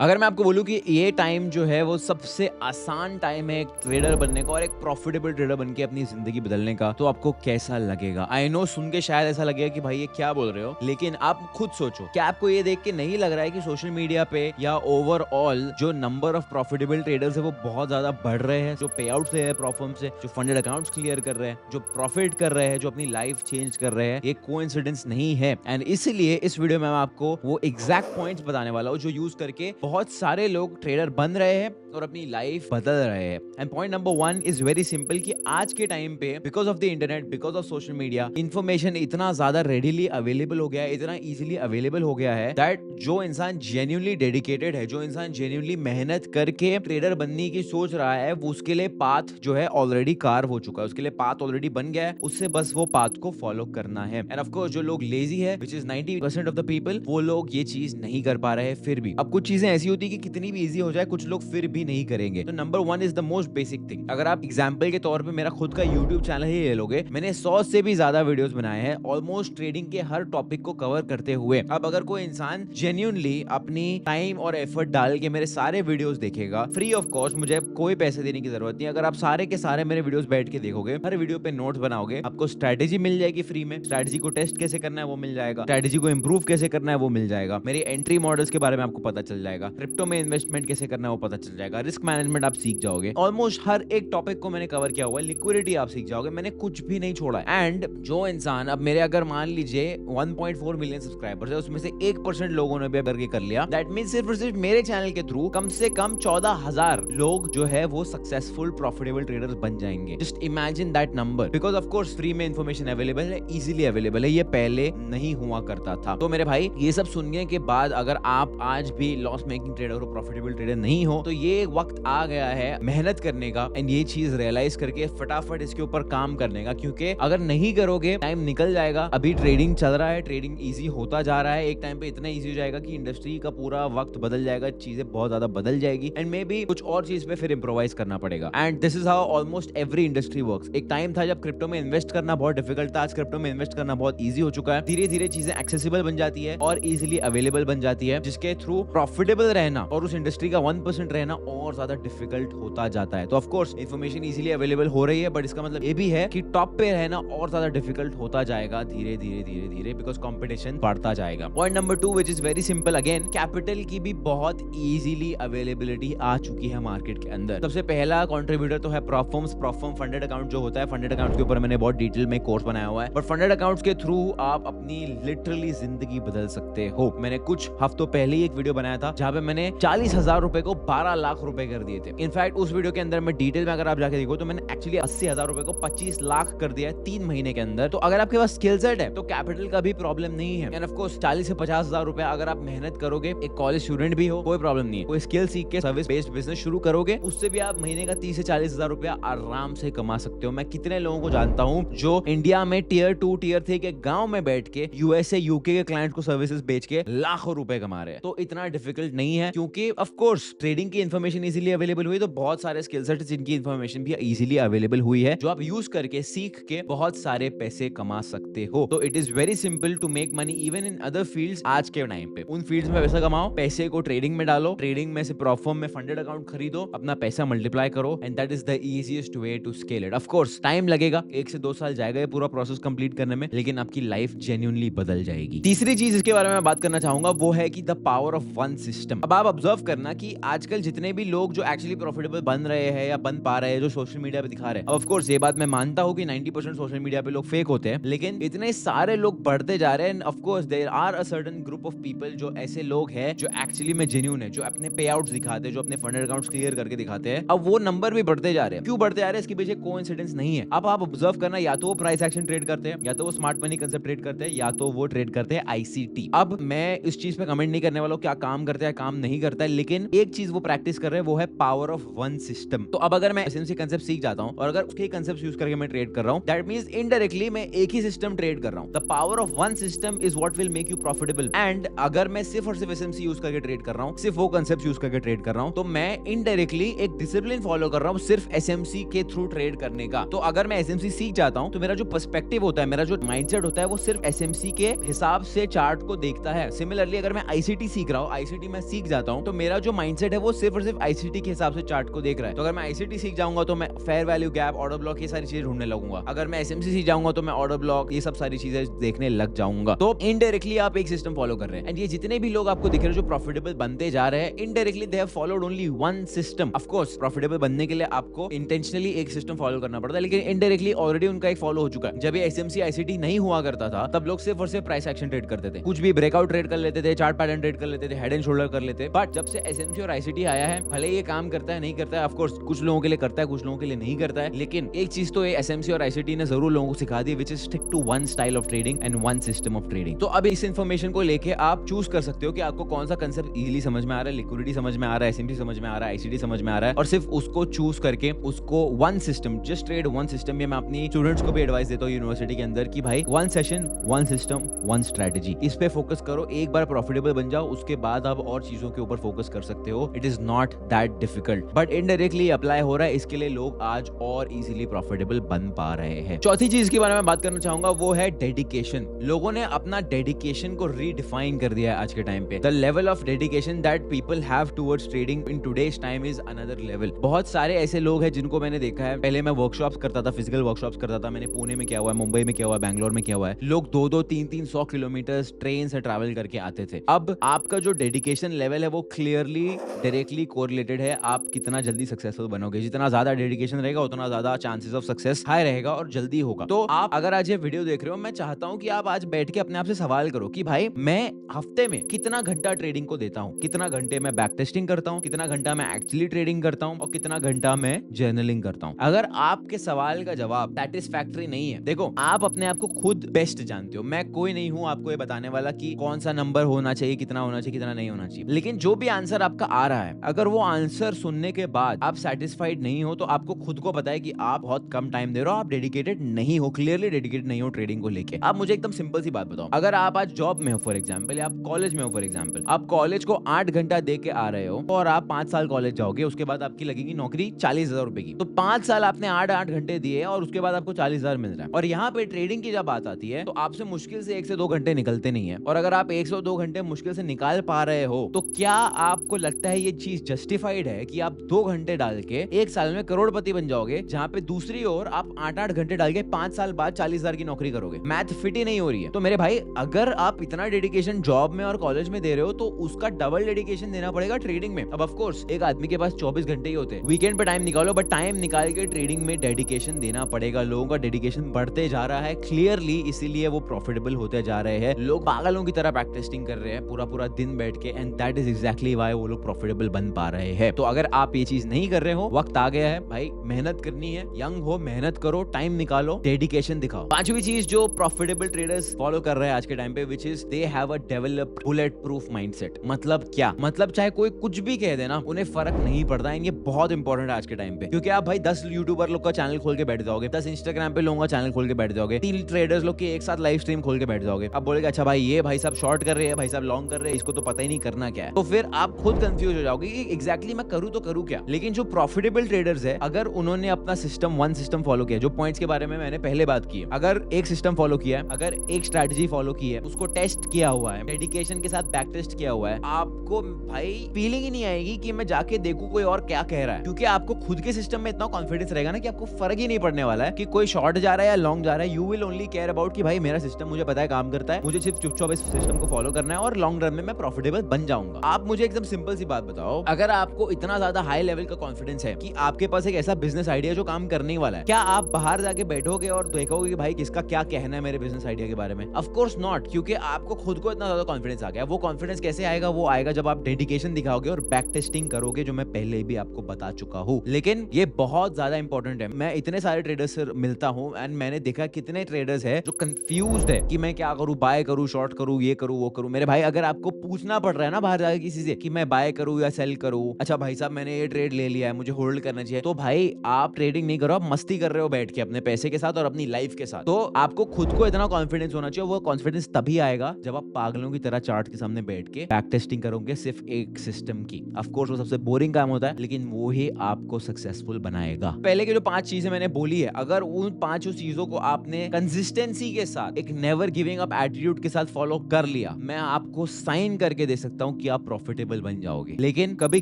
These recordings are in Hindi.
अगर मैं आपको बोलूँ कि ये टाइम जो है वो सबसे आसान टाइम है एक ट्रेडर बनने का और एक प्रॉफिटेबल ट्रेडर बन के अपनी ज़िंदगी बदलने का, तो आपको कैसा लगेगा? आई नो सुन के शायद ऐसा लगेगा कि भाई ये क्या बोल रहे हो? लेकिन आप खुद सोचो, क्या आपको ये देख के नहीं लग रहा है कि सोशल मीडिया पे या ओवरऑल जो नंबर ऑफ प्रॉफिटेबल ट्रेडर्स है वो बहुत ज़्यादा बढ़ रहे हैं, जो पे आउट्स ले रहे हैं प्रोफर्म से, जो फंडेड अकाउंट्स क्लियर कर रहे हैं, जो प्रॉफिट कर रहे हैं, जो अपनी लाइफ चेंज कर रहे हैं, ये कोइंसिडेंस नहीं है। एंड इसीलिए इस वीडियो में मैं आपको वो एग्जैक्ट पॉइंट्स बताने वाला हूँ जो यूज करके बहुत सारे लोग ट्रेडर बन रहे हैं और अपनी लाइफ बदल रहे हैं। And point number 1 is very simple कि आज के टाइम पे because of the internet, because of social media, information इतना ज्यादा रेडिली अवेलेबल हो गया है, इतना इजीली अवेलेबल हो गया है दैट जो इंसान जेन्युइनली डेडिकेटेड है, जो इंसान जेन्युइनली मेहनत करके ट्रेडर बनने की सोच रहा है, वो उसके लिए पाथ जो है ऑलरेडी कार्व हो चुका है, उसके लिए पाथ ऑलरेडी बन गया है, उससे बस वो पाथ को फॉलो करना है। एंड ऑफ कोर्स जो लोग लेजी है, which is 90% of the people, वो लोग ये चीज नहीं कर पा रहे हैं। फिर भी अब कुछ चीजें ऐसी होती है कि कितनी भी इजी हो जाए, कुछ लोग फिर भी नहीं करेंगे। तो number 1 is the most basic thing. अगर आप एग्जांपल के तौर पे मेरा खुद का यूट्यूब चैनल ही ले लोगे, मैंने 100 से भी ज्यादा वीडियोस बनाए हैं ऑलमोस्ट ट्रेडिंग के हर टॉपिक को कवर करते हुए। अब अगर कोई इंसान जेन्युइनली अपनी टाइम और एफर्ट डाल के मेरे सारे वीडियोस देखेगा फ्री ऑफ कॉस्ट, मुझे कोई पैसे देने की जरूरत नहीं। अगर आप सारे के सारे मेरे वीडियोस बैठ के देखोगे, हर वीडियो पे नोट्स बनाओगे, आपको स्ट्रेटेजी मिल जाएगी फ्री में। स्ट्रेटेजी को टेस्ट कैसे करना है वो मिल जाएगा, स्ट्रेटेजी को इंप्रूव कैसे करना है वो मिल जाएगा, मेरी एंट्री मॉडल्स के बारे में आपको पता चल जाएगा, क्रिप्टो में इन्वेस्टमेंट कैसे करना है वो पता चल जाएगा, रिस्क मैनेजमेंट आप सीख जाओगे। ऑलमोस्ट हर एक टॉपिक को मैंने कवर किया हुआ है, लिक्विडिटी आप सीख जाओगे, मैंने कुछ भी नहीं छोड़ा है। एंड जो इंसान अब मेरे अगर मान लीजिए 1.4 मिलियन सब्सक्राइबर्स है, उसमें से 1% लोगों ने भी करके कर लिया, दैट मींस सिर्फ और सिर्फ मेरे चैनल के थ्रू कम से कम 14,000 लोग जो है वो सक्सेसफुल प्रॉफिटेबल ट्रेडर्स बन जाएंगे। Just imagine that number, because of course free में इंफॉर्मेशन अवेलेबल है, इजीली अवेलेबल है, ये पहले नहीं हुआ करता था। तो मेरे भाई ये सब सुनने के बाद अगर आप आज भी लॉस मेकिंग ट्रेडर हो, प्रॉफिटेबल ट्रेडर नहीं हो, तो ये वक्त आ गया है मेहनत करने का एंड ये चीज रियलाइज करके फटाफट इसके ऊपर काम करने का। क्योंकि अगर नहीं करोगे टाइम निकल जाएगा। अभी ट्रेडिंग चल रहा है, ट्रेडिंग इजी होता जा रहा है, एक टाइम पे इतना इजी हो जाएगा कि इंडस्ट्री का पूरा वक्त बदल जाएगा, चीजें बहुत ज्यादा बदल जाएगी एंड मे बी कुछ और चीज पे फिर इंप्रोवाइज करना पड़ेगा। And this is how almost every industry works. एक टाइम था जब क्रिप्टो में इन्वेस्ट करना बहुत डिफिकल्ट था, आज क्रिप्टो में इन्वेस्ट करना बहुत ईजी हो चुका है। धीरे धीरे चीजें एक्सेसिबल बन जाती है और इजिली अवेलेबल बन जाती है, जिसके थ्रू प्रॉफिटेबल रहना और उस इंडस्ट्री का 1% रहना और ज्यादा डिफिकल्ट होता जाता है। तो of course information easily available हो रही है, बट इसका मतलब ये भी है कि टॉप पे रहना और ज्यादा डिफिकल्ट होता जाएगा धीरे धीरे धीरे धीरे, बिकॉज कंपटीशन बढ़ता जाएगा। Point number 2 which is very simple, again capital की भी बहुत इजीली अवेलेबिलिटी आ चुकी है मार्केट के अंदर। सबसे पहला कंट्रीब्यूटर तो है प्रॉफर्म फंडेड अकाउंट जो होता है। फंडेड अकाउंट के ऊपर मैंने बहुत डिटेल में कोर्स बनाया हुआ है, बट फंडेड अकाउंट्स के थ्रू आप अपनी लिटरली जिंदगी बदल सकते हो। मैंने कुछ हफ्तों पहले ही एक वीडियो बनाया था जहां पे मैंने 40,000 रुपए को 12 लाख रुपए कर दिए थे। इनफैक्ट उस वीडियो के अंदर मैं डिटेल में अगर आप जाके देखो तो मैंने एक्चुअली 80,000 रुपए को 25 लाख कर दिया है 3 महीने के अंदर। तो अगर आपके पास स्किल सेट है तो कैपिटल का भी प्रॉब्लम नहीं है। एंड ऑफ कोर्स 40 से 50,000 रुपए अगर आप मेहनत करोगे, एक कॉलेज स्टूडेंट भी हो, कोई प्रॉब्लम नहीं है, कोई स्किल सीख के सर्विस बेस्ड बिजनेस शुरू करोगे, उससे भी आप महीने का 30 से 40,000 रुपया आराम से कमा सकते हो। मैं कितने लोगों को जानता हूँ जो इंडिया में टियर 2 टियर 3 के गांव में बैठ के यूएसए यूके के क्लाइंट को सर्विसेज बेच के लाखों रुपए कमा रहे हैं। तो इतना डिफिकल्ट नहीं है, क्योंकि ऑफ कोर्स ट्रेडिंग की इन्फॉर्मेशन इजीली अवेलेबल हुई, तो बहुत सारे स्किल सेट जिनकी इन्फॉर्मेशन भी इजीली अवेलेबल हुई है, जो आप यूज करके सीख के बहुत सारे पैसे कमा सकते हो। तो it is very simple to make money even in other fields. आज के टाइम पे उन फील्ड्स में पैसा कमाओ, पैसे को ट्रेडिंग में डालो, ट्रेडिंग में से प्रॉफर्म में फंडेड अकाउंट खरीदो, अपना पैसा मल्टीप्लाई करो and that is the easiest way to scale it. Of course time लगेगा, 1 से 2 साल जाएगा ये पूरा प्रोसेस कंप्लीट करने में, लेकिन आपकी लाइफ जेन्युइनली बदल जाएगी। तीसरी चीज इसके बारे में बात करना चाहूंगा वो है कि the power of one system. अब आप ऑब्जर्व करना कि आजकल जितने भी लोग जो एक्चुअली प्रॉफिटेबल बन रहे हैं या बन पा रहे हैं, जो सोशल मीडिया पे दिखा रहे हैं, ऑफ कोर्स ये बात मैं मानता हूं कि 90% सोशल मीडिया पे लोग फेक होते हैं, लेकिन इतने सारे लोग बढ़ते जा रहे हैं। Of course there are a certain group of people जो ऐसे लोग हैं जो एक्चुअली में जेन्युइन है, जो अपने पे आउट्स दिखाते हैं, जो अपने फंडेड अकाउंट्स क्लियर करके दिखाते हैं। अब वो नंबर भी बढ़ते जा रहे हैं। क्यों बढ़ते जा रहे हैं? इसके पीछे कोइंसिडेंस नहीं है। अब आप ऑब्जर्व करना, या तो वो प्राइस एक्शन ट्रेड करते हैं, या तो वो स्मार्ट मनी कंसेप्ट ट्रेड करते हैं, या तो वो ट्रेड करते हैं आईसीटी। अब मैं इस चीज पे कमेंट नहीं करने वाला हूं क्या काम करता है काम नहीं करता है, लेकिन एक चीज वो प्रैक्टिस कर रहे हैं, वो है पावर ऑफ वन सिस्टम। तो अब अगर मैं एसएमसी कंसेप्ट सीख जाता हूं और अगर उसके कंसेप्ट यूज करके मैं ट्रेड कर रहा हूं, दैट मींस इनडायरेक्टली मैं एक ही सिस्टम ट्रेड कर रहा हूं। The power of one system is what will make you profitable. And अगर मैं सिर्फ और सिर्फ एसएमसी यूज करके ट्रेड कर रहा हूं, सिर्फ वो कंसेप्ट यूज करके ट्रेड कर रहा हूं, तो मैं इनडायरेक्टली एक डिसिप्लिन फॉलो कर रहा हूं सिर्फ एसएमसी के थ्रू ट्रेड करने का। तो अगर मैं एसएमसी सीख जाता हूं तो मेरा जो पर्सपेक्टिव होता है, मेरा जो माइंडसेट होता है, वो सिर्फ एसएमसी के हिसाब से चार्ट को देखता है। सिमिलरली अगर मैं आईसीटी सीख रहा हूं, आईसीटी में सीख जाता हूँ तो मेरा जो माइंडसेट है वो सिर्फ और सिर्फ आईसीटी के हिसाब से चार्ट को देख रहा है। तो अगर मैं आईसीटी सीख जाऊंगा तो मैं fair value gap, order block, ये सारी चीजें ढूंढने लगूंगा। अगर मैं एसएमसी सीख जाऊंगा तो मैं ऑर्डर ब्लॉक, ये सब सारी चीजें देखने लग जाऊंगा। तो इनडायरेक्टली आप एक सिस्टम फॉलो कर रहे हैं। एंड ये जितने भी लोग आपको दिख रहे हैं जो प्रॉफिटेबल बनते जा रहे हैं, indirectly they have followed only one system. Of course profitable बनने के लिए आपको इंटेंशनली एक सिस्टम फॉलो करना पड़ता है, लेकिन इनडायरेक्टली ऑलरेडी उनका एक फॉलो हो चुका है। जब ये एसएमसी आईसीटी नहीं हुआ करता था तब लोग सिर्फ और सिर्फ प्राइस एक्शन ट्रेड करते थे, कुछ भी ब्रेकआउट ट्रेड कर लेते थे, चार्ट पैटर्न ट्रेड कर लेते थे, हेड एंड शोल्डर कर लेते। बट जब से एसएमसी और आईसीटी आया है, भले ये काम करता है नहीं करता है, ऑफ कोर्स कुछ लोगों के लिए करता है, कुछ लोगों के लिए नहीं करता है, लेकिन एक चीज तो एसएमसी और आईसीटी ने जरूर लोगों को सिखा दी, which is stick to one style of trading and one system of trading. तो अब इस इन्फॉर्मेशन को लेके आप चूज कर सकते हो कि आपको कौन सा कंसेप्ट इजीली समझ में आ रहा है, लिक्विडिटी समझ में आ रहा है, एसएमसी समझ में आ रहा है, आईसीटी समझ में आ रहा है, और सिर्फ उसको चूज करके उसको one system, just trade one system. ये मैं अपनी स्टूडेंट्स को भी एडवाइस देता हूँ यूनिवर्सिटी के अंदर कि भाई one session, one system, one strategy, इस पे फोकस करो। एक बार प्रॉफिटेबल बन जाओ, उसके बाद आप और चीजों के ऊपर फोकस कर सकते हो। It is not that difficult, but indirectly apply हो रहा है, इसके लिए लोग आज और इजीली प्रॉफिटेबल बन पा रहे हैं। चौथी चीज के बारे में बात करना चाहूंगा वो है डेडिकेशन। लोगों ने अपना डेडिकेशन को रीडिफाइन कर दिया है आज के टाइम पे। The level of dedication that people have towards trading in today's time is another level. बहुत सारे ऐसे लोग हैं जिनको मैंने देखा है, पहले मैं वर्कशॉप्स करता था, फिजिकल वर्कशॉप्स करता था, मैंने पुणे में किया हुआ है, मुंबई में किया हुआ है, बैंगलोर में किया हुआ है। लोग 2-2, 3-3 100 किलोमीटर ट्रेन से ट्रैवल करके आते थे। अब आपका जो डेडिकेशन लेवल है वो क्लियरली डायरेक्टली कोरिलेटेड है आप कितना जल्दी सक्सेसफुल बनोगे। जितना ज्यादा डेडिकेशन रहेगा उतना ज्यादा चांसेस ऑफ सक्सेस हाई रहेगा और जल्दी होगा। तो आप अगर आज ये वीडियो देख रहे हो, मैं चाहता हूं कि आप आज बैठ के अपने आप से सवाल करो कि भाई मैं हफ्ते में कितना घंटा ट्रेडिंग को देता हूं, कितना घंटे मैं बैक टेस्टिंग करता हूं, कितना घंटा मैं एक्चुअली ट्रेडिंग करता हूं, और कितना घंटा मैं जर्नलिंग करता हूं। अगर आपके सवाल का जवाब सैटिस्फैक्टरी नहीं है, देखो आप अपने आप को खुद बेस्ट जानते हो, मैं कोई नहीं हूं आपको ये बताने वाला कि कौन सा नंबर होना चाहिए, कितना होना चाहिए, कितना नहीं होना चाहिए। लेकिन जो भी आंसर आपका आ रहा है, अगर वो आंसर सुनने के बाद आप सेटिस्फाइड नहीं हो तो आपको खुद को पता है कि आप बहुत कम टाइम दे रहे हो, आप डेडिकेटेड नहीं हो, क्लियरली डेडिकेटेड नहीं हो ट्रेडिंग को लेके। आप मुझे एकदम सिंपल सी बात बताओ, अगर आप आज जॉब में हो फॉर एग्जाम्पल, या आप कॉलेज में हो फॉर एग्जाम्पल, आप कॉलेज को 8 घंटा दे के आ रहे हो और आप 5 साल कॉलेज जाओगे, उसके बाद आपकी लगेगी नौकरी 40,000 रुपए की। तो 5 साल आपने 8-8 घंटे दिए और उसके बाद आपको 40,000 मिल रहा है। और यहाँ पे ट्रेडिंग की जब बात आती है तो आपसे मुश्किल से 1 से 2 घंटे निकलते नहीं है। और अगर आप 1 से 2 घंटे मुश्किल से निकाल पा रहे हो तो क्या आपको लगता है ये चीज जस्टिफाइड है कि आप 2 घंटे डाल के 1 साल में करोड़पति बन जाओगे, जहाँ पे दूसरी ओर आप 8-8 घंटे डाल के 5 साल बाद 40,000 की नौकरी करोगे? मैथ फिट ही नहीं हो रही है। तो मेरे भाई, अगर आप इतना डेडिकेशन जॉब में और कॉलेज में दे रहे हो तो उसका डबल डेडिकेशन देना पड़ेगा ट्रेडिंग में। अब ऑफ कोर्स एक आदमी के पास 24 घंटे ही होते हैं, वीकेंड पे टाइम निकालो, बट टाइम निकाल के ट्रेडिंग में डेडिकेशन देना पड़ेगा। लोगों का डेडिकेशन बढ़ते जा रहा है क्लियरली, इसीलिए वो प्रॉफिटेबल होते जा रहे हैं। लोग पागलों की तरह बैक टेस्टिंग कर रहे हैं पूरा पूरा दिन बैठ के, and that is exactly why वो लोग प्रॉफिटेबल बन पा रहे हैं। तो अगर आप ये चीज नहीं कर रहे हो, वक्त आ गया है भाई, मेहनत करनी है। यंग हो, मेहनत करो, टाइम निकालो, डेडिकेशन दिखाओ। पांचवी चीज जो प्रॉफिटेबल ट्रेडर्स फॉलो कर रहे हैं आज के टाइम पे, which is they have a developed bullet proof mindset. मतलब क्या? मतलब चाहे कोई कुछ भी कह देना, उन्हें फर्क नहीं पड़ता है। ये बहुत इंपॉर्टेंट है आज के टाइम पे, क्योंकि आप भाई 10 यूट्यूबर लोग का चैनल खोल के बैठ जाओगे, 10 इंस्टाग्राम पे लोगों का चैनल खोल के बैठ जाओगे, 3 ट्रेडर्स लोग की एक साथ लाइव स्ट्रीम खोल के बैठ जाओगे। अब बोलेगा अच्छा भाई ये भाई साहब शॉर्ट कर रहे हैं, भाई साहब लॉन्ग कर रहे हैं, इसको तो पता ही नहीं करना क्या है। तो फिर आप खुद कंफ्यूज हो जाओगे कि एग्जैक्टली मैं करूं तो करूं क्या। लेकिन जो प्रॉफिटेबल ट्रेडर्स है, अगर उन्होंने अपना सिस्टम, वन सिस्टम फॉलो किया, जो पॉइंट्स के बारे में मैंने पहले बात की है, अगर एक सिस्टम फॉलो किया है, अगर एक स्ट्रेटजी फॉलो की है, उसको टेस्ट किया हुआ है, डेडिकेशन के साथ बैक टेस्ट किया हुआ है, आपको भाई फीलिंग ही नहीं आएगी कि मैं जाके देखूं कोई और क्या कह रहा है, क्योंकि आपको खुद के सिस्टम में इतना कॉन्फिडेंस रहेगा ना कि आपको फर्क ही नहीं पड़ने वाला है कि कोई शॉर्ट जा रहा है या लॉन्ग जा रहा है। You will only care about कि भाई मेरा सिस्टम मुझे पता है काम करता है, मुझे सिर्फ चुपचाप इस सिस्टम को फॉलो करना है और लॉन्ग रन में मैं प्रॉफिटेबल बन जाऊंगा। आप मुझे एकदम सिंपल सी बात बताओ, अगर आपको इतना ज्यादा हाई लेवल का कॉन्फिडेंस है कि आपके पास एक ऐसा बिजनेस आइडिया जो काम करने वाला है, क्या आप बाहर जाके बैठोगे और देखोगे कि भाई किसका क्या कहना है मेरे बिजनेस आइडिया के बारे में? ऑफ कोर्स नॉट, क्योंकि आपको खुद को इतना ज्यादा कॉन्फिडेंस आ गया। वो कॉन्फिडेंस कैसे आएगा? वो आएगा जब आप डेडिकेशन दिखाओगे और बैक टेस्टिंग करोगे, जो मैं पहले भी आपको बता चुका हूँ। लेकिन ये बहुत ज्यादा इंपॉर्टेंट है। मैं इतने सारे ट्रेडर्स से मिलता हूँ एंड मैंने देखा कितने ट्रेडर्स है जो कंफ्यूज्ड है कि मैं क्या करूँ, बाय करूँ, शॉर्ट करूँ, ये करूँ, वो करूँ। मेरे भाई, अगर आपको पूछना पड़ रहा है ना बाहर जाके किसी से कि मैं बाय करूँ या सेल करूँ, अच्छा भाई साहब मैंने ये ट्रेड ले लिया है, मुझे होल्ड करना चाहिए, तो भाई आप ट्रेडिंग नहीं करो, आप मस्ती कर रहे हो बैठ के अपने पैसे के साथ और अपनी लाइफ के साथ। तो आपको खुद को इतना कॉन्फिडेंस होना चाहिए। वो कॉन्फिडेंस तभी आएगा जब आप पागलों की तरह चार्ट के सामने बैठ के बैक टेस्टिंग करोगे सिर्फ एक सिस्टम की। ऑफ कोर्स वो सबसे बोरिंग काम होता है, लेकिन वो ही आपको सक्सेसफुल बनाएगा। पहले की जो 5 चीजें मैंने बोली है, अगर उन 5 चीजों को आपने कंसिस्टेंसी के साथ, एक नेवर गिविंग अप एटीट्यूड के साथ फॉलो कर लिया, मैं आपको साइन करके दे सकता हूँ हूँ कि आप प्रॉफिटेबल बन जाओगे, लेकिन कभी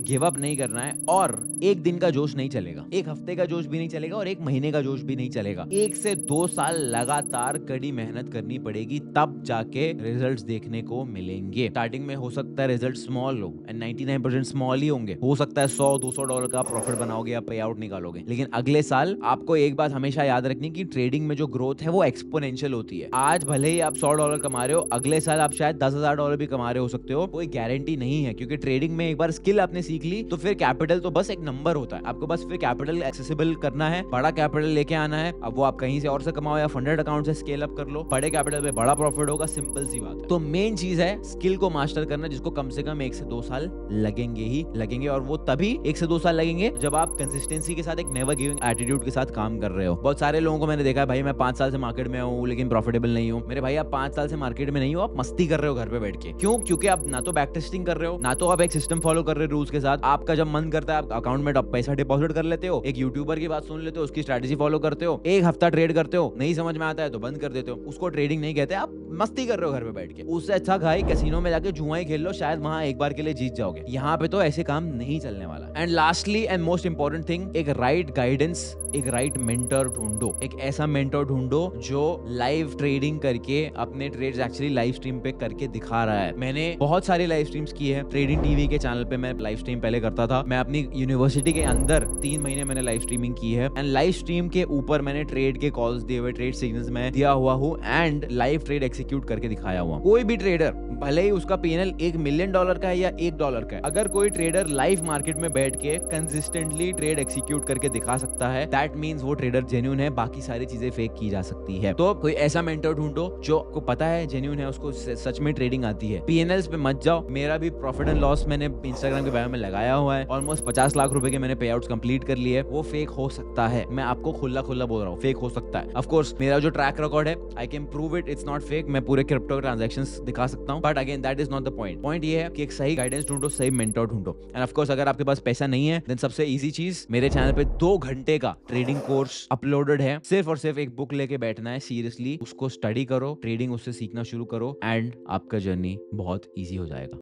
गिव अप नहीं करना है। और एक दिन का जोश नहीं चलेगा, एक हफ्ते का जोश भी नहीं चलेगा और एक महीने का जोश भी नहीं चलेगा। 1 से 2 साल लगातार कड़ी मेहनत करनी पड़ेगी, तब जाके रिजल्ट्स देखने को मिलेंगे। स्टार्टिंग में हो सकता है रिजल्ट स्मॉल हो, एंड 99% स्मॉल ही होंगे। हो सकता है $100-200 का प्रॉफिट बनाओगे या पे आउट निकालोगे, लेकिन अगले साल आपको एक बात हमेशा याद रखनी कि ट्रेडिंग में जो ग्रोथ है वो एक्सपोनेंशियल होती है। आज भले ही आप $100 कमा रहे हो, अगले साल आप शायद $10,000 भी कमा रहे हो सकते हो, कोई गारंटी नहीं है। क्योंकि ट्रेडिंग में एक बार स्किल आपने सीख ली तो फिर कैपिटल तो बस एक नंबर होता है। आपको बस फिर कैपिटल एक्सेसिबल करना है, बड़ा कैपिटल लेके आना है। अब वो आप कहीं से और से कमाओ या फंडेड अकाउंट से स्केल अप कर लो, बड़े कैपिटल पे बड़ा प्रॉफिट होगा, सिंपल सी बात है। तो मेन चीज है स्किल को मास्टर करना, जिसको कम से कम 1 से 2 साल लगेंगे ही लगेंगे। और वो तभी 1 से 2 साल लगेंगे जब आप कंसिस्टेंसी के साथ एक नेवर गिविंग एटीट्यूड के साथ काम कर रहे हो। बहुत सारे लोगों को मैंने देखा है, भाई मैं 5 साल से मार्केट में हूँ लेकिन प्रॉफिटेबल नहीं हूँ। मेरे भाई आप 5 साल से मार्केट में नहीं हो, आप मस्ती कर रहे हो घर पे बैठ के। क्यों? क्योंकि आप ना तो बैक टेस्टिंग कर रहे हो, ना तो आप एक सिस्टम फॉलो कर रहे हो रूल्स के साथ। आपका जब मन करता है आप अकाउंट में पैसा डिपॉजिट कर लेते हो, एक यूट्यूबर की बात सुन लेते हो, उसकी स्ट्रेटेजी फॉलो करते हो, एक हफ्ता ट्रेड करते हो, नहीं समझ में आता है तो बंद कर देते हो। उसको ट्रेडिंग नहीं कहते, आप मस्ती कर रहे हो घर पे बैठ के। उससे अच्छा भाई कैसीनो में जाके जुआ ही खेल लो, शायद वहां एक बार के लिए जीत जाओगे। यहाँ पे तो ऐसे काम नहीं चलने वाला। And lastly and most important thing, एक राइट गाइडेंस, एक राइट मेंटर ढूंढो। एक ऐसा मेंटर ढूंढो जो लाइव ट्रेडिंग करके अपने ट्रेड्स एक्चुअली लाइव स्ट्रीम पे करके दिखा रहा है। मैंने बहुत सारी लाइव स्ट्रीम्स की है। ट्रेडिंग टीवी के चैनल पे मैं लाइव स्ट्रीम पहले करता था। मैं अपनी यूनिवर्सिटी के अंदर 3 महीने मैंने लाइव स्ट्रीमिंग की है, एंड लाइव स्ट्रीम के ऊपर मैंने ट्रेड के कॉल्स दिए हुए, ट्रेड सिग्नल्स मैं दिया हुआ हूँ, एंड लाइव ट्रेड एक्सिक्यूट करके दिखाया हुआ। कोई भी ट्रेडर, भले ही उसका पीएनएल $1 मिलियन का है या $1 का है, अगर कोई ट्रेडर लाइव मार्केट में बैठ के कंसिस्टेंटली ट्रेड एक्सिक्यूट करके दिखा सकता है, दैट मींस वो ट्रेडर जेन्युइन है। बाकी सारी चीजें फेक की जा सकती है। तो कोई ऐसा मेंटर ढूंढो जो को पता है जेन्युइन है, उसको सच में ट्रेडिंग आती है। पीएनएल्स पे मत जाओ। मेरा भी प्रॉफिट एंड लॉस मैंने इंस्टाग्राम के बायो में लगाया हुआ है। ऑलमोस्ट 50 लाख रुपए के मैंने पे आउट्स कंप्लीट कर लिए। वो फेक हो सकता है, मैं आपको खुला बोल रहा हूँ, फेक हो सकता है। ऑफ कोर्स मेरा जो ट्रैक रिकॉर्ड है, I can prove it, it's not fake. मैं पूरे क्रिप्टो ट्रांजैक्शंस दिखा सकता हूँ, but again that is not the point. Point ये है कि एक सही गाइडेंस ढूंढो, सही मेंटर ढूंढो। एंड ऑफ कोर्स अगर आपके पास पैसा नहीं है, देन सबसे इजी चीज, मेरे चैनल पे 2 घंटे का ट्रेडिंग कोर्स अपलोडेड है। सिर्फ और सिर्फ एक बुक लेके बैठना है, सीरियसली उसको स्टडी करो, ट्रेडिंग उससे सीखना शुरू करो, एंड आपका जर्नी बहुत ईजी हो जाएगा।